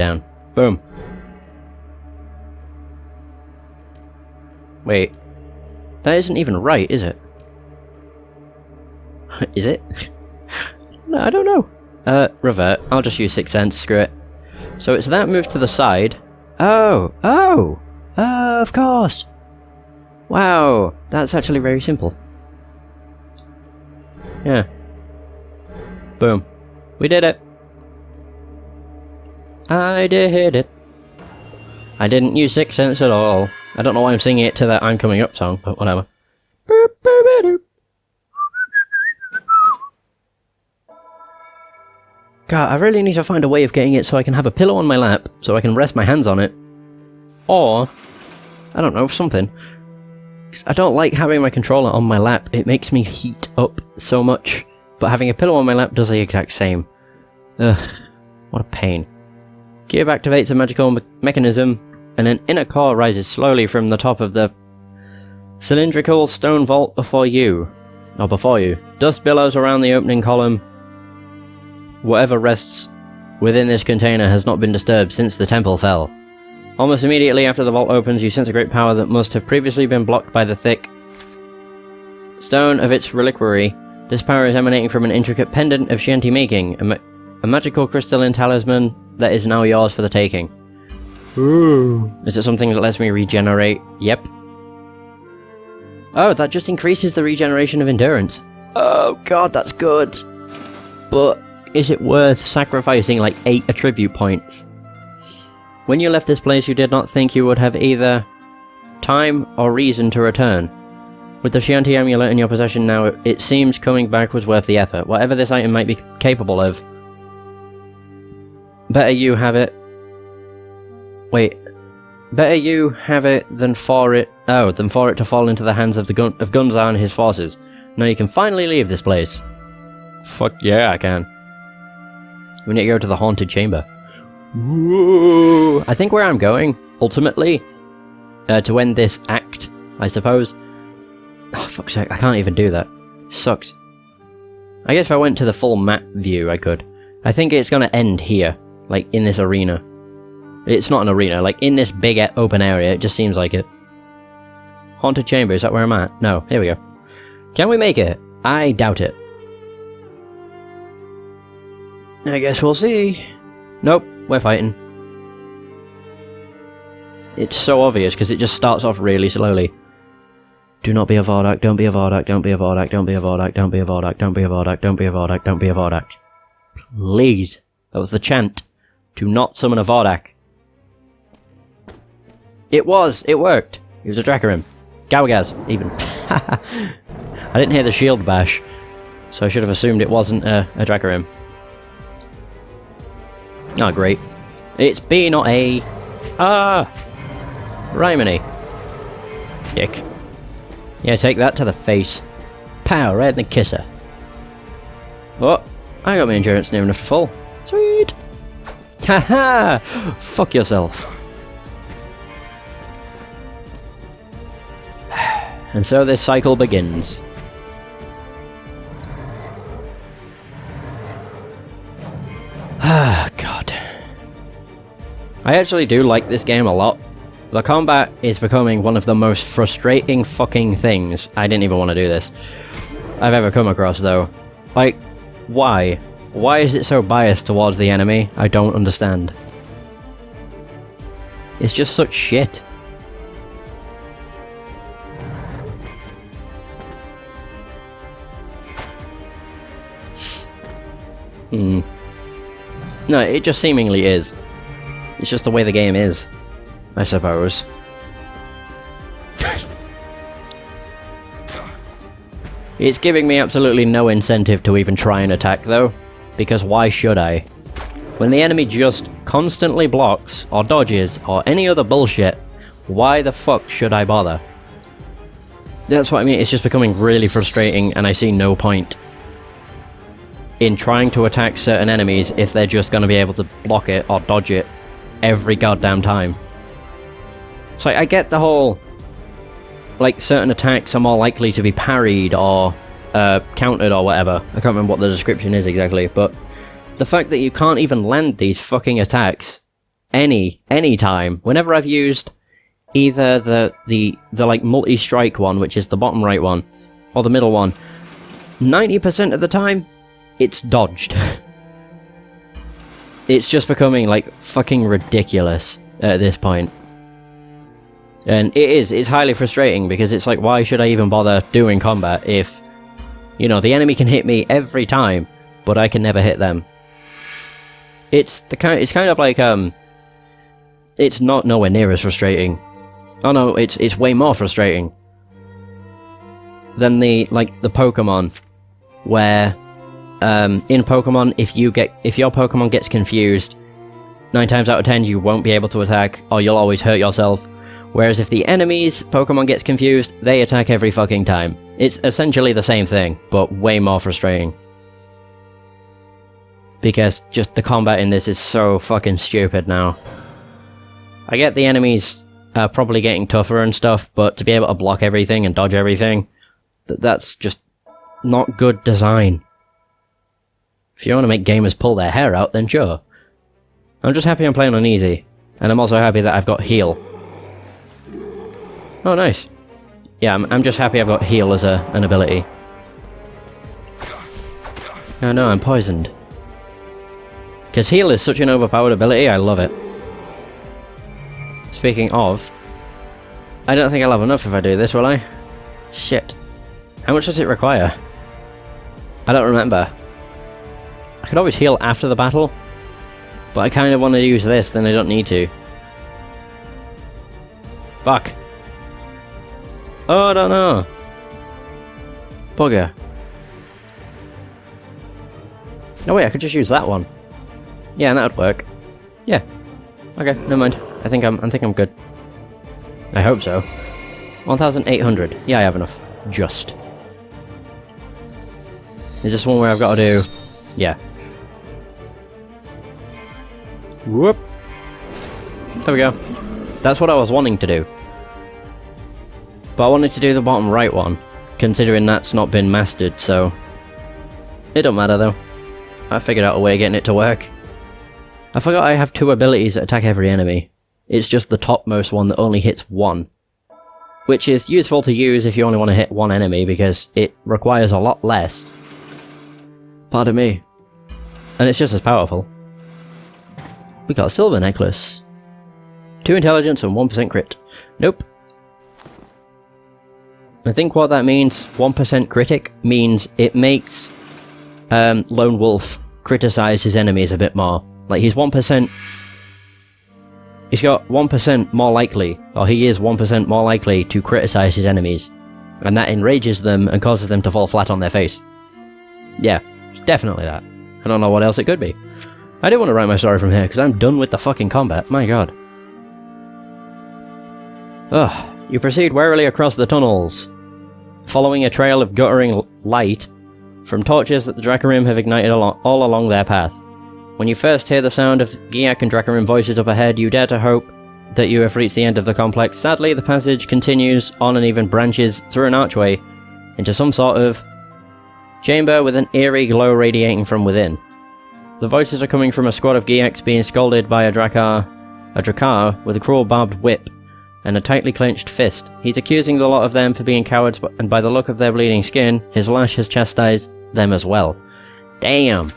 down. Boom. Wait. That isn't even right, is it? Is it? No, I don't know. Revert. I'll just use Sixth Sense, screw it. So it's that move to the side. Oh! Of course! Wow, that's actually very simple. Yeah. Boom. We did it! I did it! I didn't use Sixth Sense at all. I don't know why I'm singing it to that I'm Coming Up song, but whatever. God, I really need to find a way of getting it so I can have a pillow on my lap, so I can rest my hands on it. Or, I don't know, something. I don't like having my controller on my lap, it makes me heat up so much. But having a pillow on my lap does the exact same. Ugh, what a pain. Cube activates a magical mechanism, and an inner core rises slowly from the top of the cylindrical stone vault before you. Dust billows around the opening column. Whatever rests within this container has not been disturbed since the temple fell. Almost immediately after the vault opens, you sense a great power that must have previously been blocked by the thick stone of its reliquary. This power is emanating from an intricate pendant of Shanti making, a magical crystalline talisman that is now yours for the taking. Ooh. Is it something that lets me regenerate? Yep. Oh, that just increases the regeneration of endurance. Oh god, that's good. But is it worth sacrificing like 8 attribute points? When you left this place, you did not think you would have either time or reason to return. With the Shanti amulet in your possession now, it seems coming back was worth the effort. Whatever this item might be capable of, better you have it. Wait, better you have it than for it. Oh, than for it to fall into the hands of Gunzar and his forces. Now you can finally leave this place. Fuck yeah, I can. We need to go to the haunted chamber. Ooh. I think where I'm going, ultimately, to end this act, I suppose. Oh, fuck's sake, I can't even do that. Sucks. I guess if I went to the full map view, I could. I think it's gonna end here, like in this arena. It's not an arena, like in this big open area, it just seems like it. Haunted chamber, is that where I'm at? No, here we go. Can we make it? I doubt it. I guess we'll see. Nope, we're fighting. It's so obvious because it just starts off really slowly. Do not be a Vordak, don't be a Vordak, don't be a Vordak, don't be a Vordak, don't be a Vordak, don't be a Vordak, don't be a Vordak, don't be a Vordak. Please. That was the chant. Do not summon a Vordak. It worked. It was a Dracarim. Gawagaz, even. I didn't hear the shield bash, so I should have assumed it wasn't a Dracarim. Oh, great. It's B, not A. Ah! Rhymony. Dick. Yeah, take that to the face. Pow, right in the kisser. Oh, I got my endurance near enough to fall. Sweet! Haha! Fuck yourself. And so this cycle begins. Ah, God. I actually do like this game a lot. The combat is becoming one of the most frustrating fucking things, I didn't even want to do this, I've ever come across though. Like, why? Why is it so biased towards the enemy? I don't understand. It's just such shit. No, it just seemingly is. It's just the way the game is, I suppose. It's giving me absolutely no incentive to even try and attack though, because why should I? When the enemy just constantly blocks, or dodges, or any other bullshit, why the fuck should I bother? That's what I mean, it's just becoming really frustrating and I see no point in trying to attack certain enemies if they're just going to be able to block it or dodge it every goddamn time. So I get the whole, like, certain attacks are more likely to be parried or countered or whatever. I can't remember what the description is exactly, but the fact that you can't even land these fucking attacks any time, whenever I've used either the like multi-strike one, which is the bottom right one, or the middle one, 90% of the time, it's dodged. It's just becoming like fucking ridiculous at this point. And it's highly frustrating because it's like, why should I even bother doing combat if, you know, the enemy can hit me every time, but I can never hit them. It's kind of like, it's not nowhere near as frustrating. Oh no, it's way more frustrating than the Pokemon, where, in Pokemon, if your Pokemon gets confused, 9 times out of 10 you won't be able to attack, or you'll always hurt yourself. Whereas if the enemy's Pokemon gets confused, they attack every fucking time. It's essentially the same thing, but way more frustrating. Because just the combat in this is so fucking stupid now. I get the enemies probably getting tougher and stuff, but to be able to block everything and dodge everything, that's just not good design. If you want to make gamers pull their hair out, then sure. I'm just happy I'm playing on easy, and I'm also happy that I've got heal. Oh, nice. Yeah, I'm just happy I've got heal as an ability. Oh no, I'm poisoned. Because heal is such an overpowered ability, I love it. Speaking of, I don't think I'll have enough if I do this, will I? Shit. How much does it require? I don't remember. I could always heal after the battle, but I kind of want to use this, then I don't need to. Fuck. Oh, I don't know. Bugger. Oh wait, I could just use that one. Yeah, and that would work. Yeah. Okay, never mind. I think I'm good. I hope so. 1,800. Yeah, I have enough. Just. Is this one where I've got to do... Yeah. Whoop. There we go. That's what I was wanting to do. But I wanted to do the bottom right one, considering that's not been mastered, so... It don't matter though. I figured out a way of getting it to work. I forgot I have 2 abilities that attack every enemy. It's just the topmost one that only hits 1. Which is useful to use if you only want to hit 1 enemy, because it requires a lot less. Pardon me. And it's just as powerful. We got a silver necklace. 2 intelligence and 1% crit. Nope. I think what that means, 1% critic, means it makes Lone Wolf criticize his enemies a bit more. Like, he's 1%... He's got 1% more likely, or he is 1% more likely to criticize his enemies. And that enrages them and causes them to fall flat on their face. Yeah, definitely that. I don't know what else it could be. I do want to write my story from here, because I'm done with the fucking combat, my god. Ugh. You proceed warily across the tunnels, following a trail of guttering light from torches that the Dracarim have ignited all along their path. When you first hear the sound of Giak and Dracarim voices up ahead, you dare to hope that you have reached the end of the complex. Sadly, the passage continues on and even branches through an archway into some sort of chamber with an eerie glow radiating from within. The voices are coming from a squad of Giaks being scolded by a Drakkar with a cruel barbed whip and a tightly clenched fist. He's accusing the lot of them for being cowards, and by the look of their bleeding skin, his lash has chastised them as well. Damn!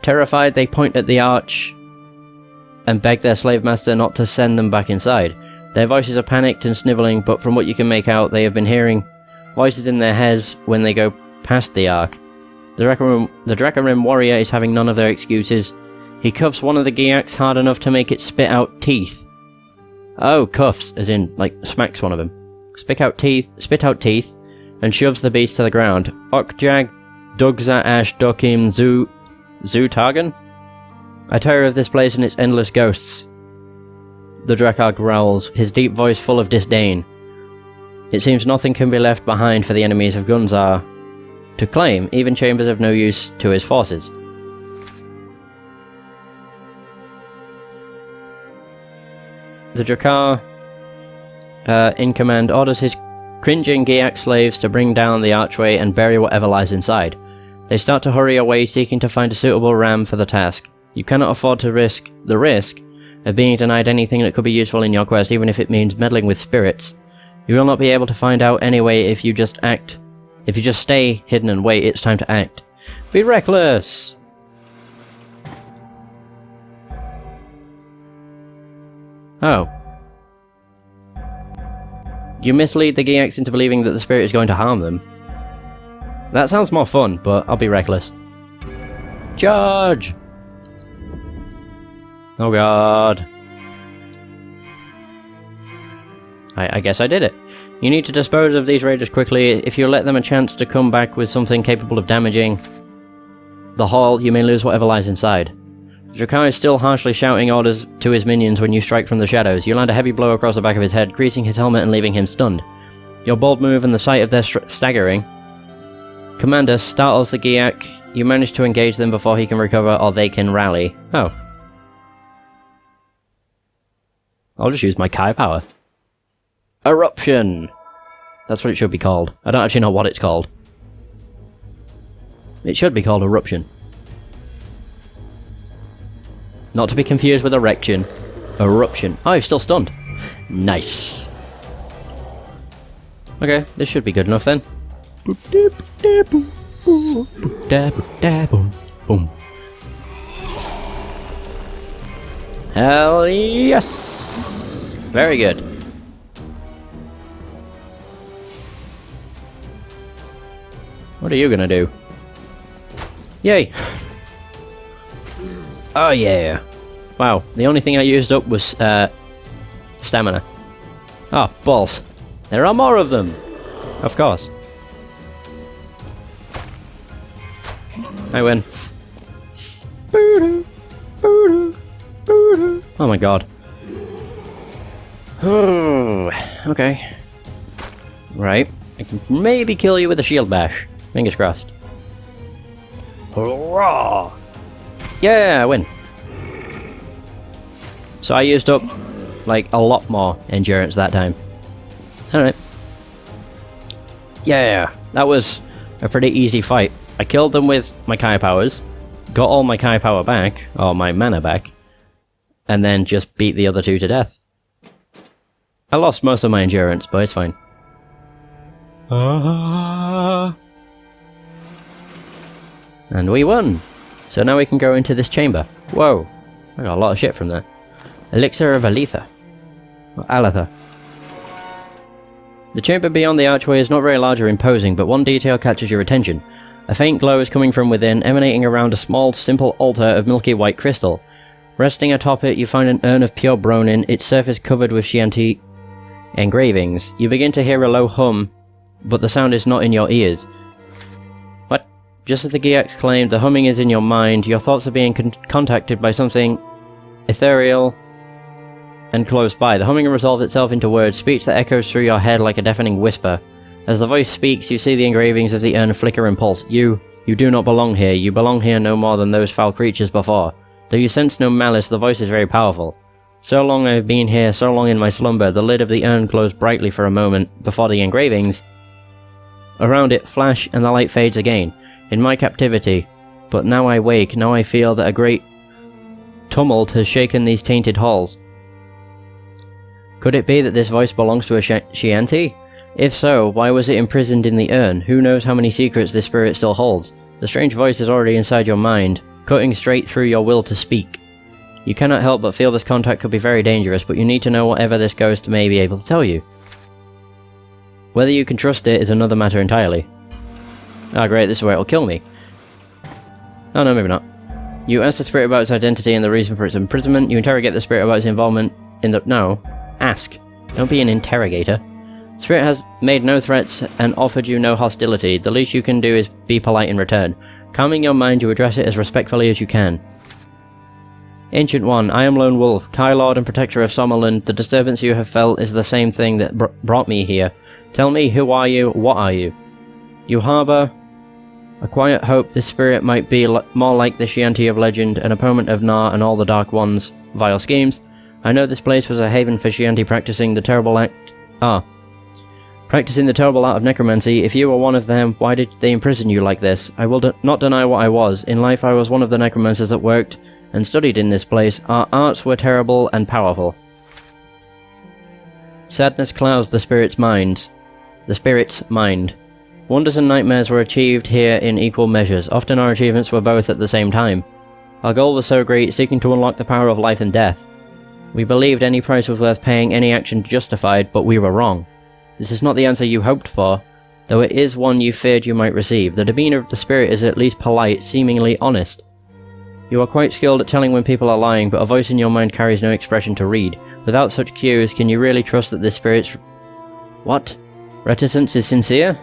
Terrified, they point at the arch and beg their slave master not to send them back inside. Their voices are panicked and snivelling, but from what you can make out, they have been hearing voices in their heads when they go past the arc. The Dracarim warrior is having none of their excuses. He cuffs one of the Giaks hard enough to make it spit out teeth. Oh, cuffs, as in, like, smacks one of them. Spit out teeth, and shoves the beast to the ground. Okjag, Dugza Ash Dokim Zu Targan? I tire of this place and its endless ghosts. The Drakkar growls, his deep voice full of disdain. It seems nothing can be left behind for the enemies of Gunzar to claim, even chambers of no use to his forces. The Drakkar in command orders his cringing Giak slaves to bring down the archway and bury whatever lies inside. They start to hurry away, seeking to find a suitable ram for the task. You cannot afford to risk the risk of being denied anything that could be useful in your quest, even if it means meddling with spirits. You will not be able to find out anyway if you just act. If you just stay hidden and wait, it's time to act. Be reckless! Oh. You mislead the Geeks into believing that the spirit is going to harm them. That sounds more fun, but I'll be reckless. Charge! Oh god. I guess I did it. You need to dispose of these raiders quickly. If you let them a chance to come back with something capable of damaging the hall, you may lose whatever lies inside. Drakai is still harshly shouting orders to his minions when you strike from the shadows. You land a heavy blow across the back of his head, creasing his helmet and leaving him stunned. Your bold move and the sight of their staggering commander startles the Geek. You manage to engage them before he can recover or they can rally. Oh. I'll just use my Kai power. Eruption! That's what it should be called. I don't actually know what it's called. It should be called Eruption. Not to be confused with Erection. Eruption. Oh, he's still stunned. Nice. Okay, this should be good enough then. Boom. Hell yes! Very good. What are you gonna do? Yay! Oh yeah! Wow, the only thing I used up was stamina. Oh, balls. There are more of them! Of course. I win. Oh my god. Okay. Right. I can maybe kill you with a shield bash. Fingers crossed. Hurrah! Yeah, I win. So I used up, like, a lot more endurance that time. Alright. Yeah, that was a pretty easy fight. I killed them with my Kai powers, got all my Kai power back, or my mana back, and then just beat the other two to death. I lost most of my endurance, but it's fine. And we won! So now we can go into this chamber. Whoa! I got a lot of shit from that. Elixir of Aletha. Or Aletha. The chamber beyond the archway is not very large or imposing, but one detail catches your attention. A faint glow is coming from within, emanating around a small, simple altar of milky white crystal. Resting atop it, you find an urn of pure Bronin, its surface covered with Chianti engravings. You begin to hear a low hum, but the sound is not in your ears. What? Just as the Geeks claimed, the humming is in your mind. Your thoughts are being contacted by something ethereal and close by. The humming resolves itself into words, speech that echoes through your head like a deafening whisper. As the voice speaks, you see the engravings of the urn flicker and pulse. You do not belong here. You belong here no more than those foul creatures before. Though you sense no malice, the voice is very powerful. So long I have been here, so long in my slumber. The lid of the urn glows brightly for a moment before the engravings around it flash and the light fades again. In my captivity. But now I wake, now I feel that a great tumult has shaken these tainted halls. Could it be that this voice belongs to a Chianti? If so, why was it imprisoned in the urn? Who knows how many secrets this spirit still holds? The strange voice is already inside your mind, cutting straight through your will to speak. You cannot help but feel this contact could be very dangerous, but you need to know whatever this ghost may be able to tell you. Whether you can trust it is another matter entirely. Ah great, this is where it'll kill me. Oh no, maybe not. You ask the spirit about its identity and the reason for its imprisonment. You interrogate the spirit about its involvement in the... No. Ask. Don't be an interrogator. Spirit has made no threats and offered you no hostility. The least you can do is be polite in return. Calming your mind, you address it as respectfully as you can. Ancient One, I am Lone Wolf, Kai Lord and Protector of Sommerlund. The disturbance you have felt is the same thing that brought me here. Tell me, who are you? What are you? You harbour a quiet hope this spirit might be more like the Chianti of legend, an opponent of Nar and all the Dark One's vile schemes. I know this place was a haven for Chianti practicing the terrible practicing the terrible art of necromancy. If you were one of them, why did they imprison you like this? I will not deny what I was. In life I was one of the necromancers that worked and studied in this place, our arts were terrible and powerful. Sadness clouds the spirit's mind. Wonders and nightmares were achieved here in equal measures. Often our achievements were both at the same time. Our goal was so great, seeking to unlock the power of life and death. We believed any price was worth paying, any action justified, but we were wrong. This is not the answer you hoped for, though it is one you feared you might receive. The demeanor of the spirit is at least polite, seemingly honest. You are quite skilled at telling when people are lying, but a voice in your mind carries no expression to read. Without such cues, can you really trust that this spirit's... What? Reticence is sincere?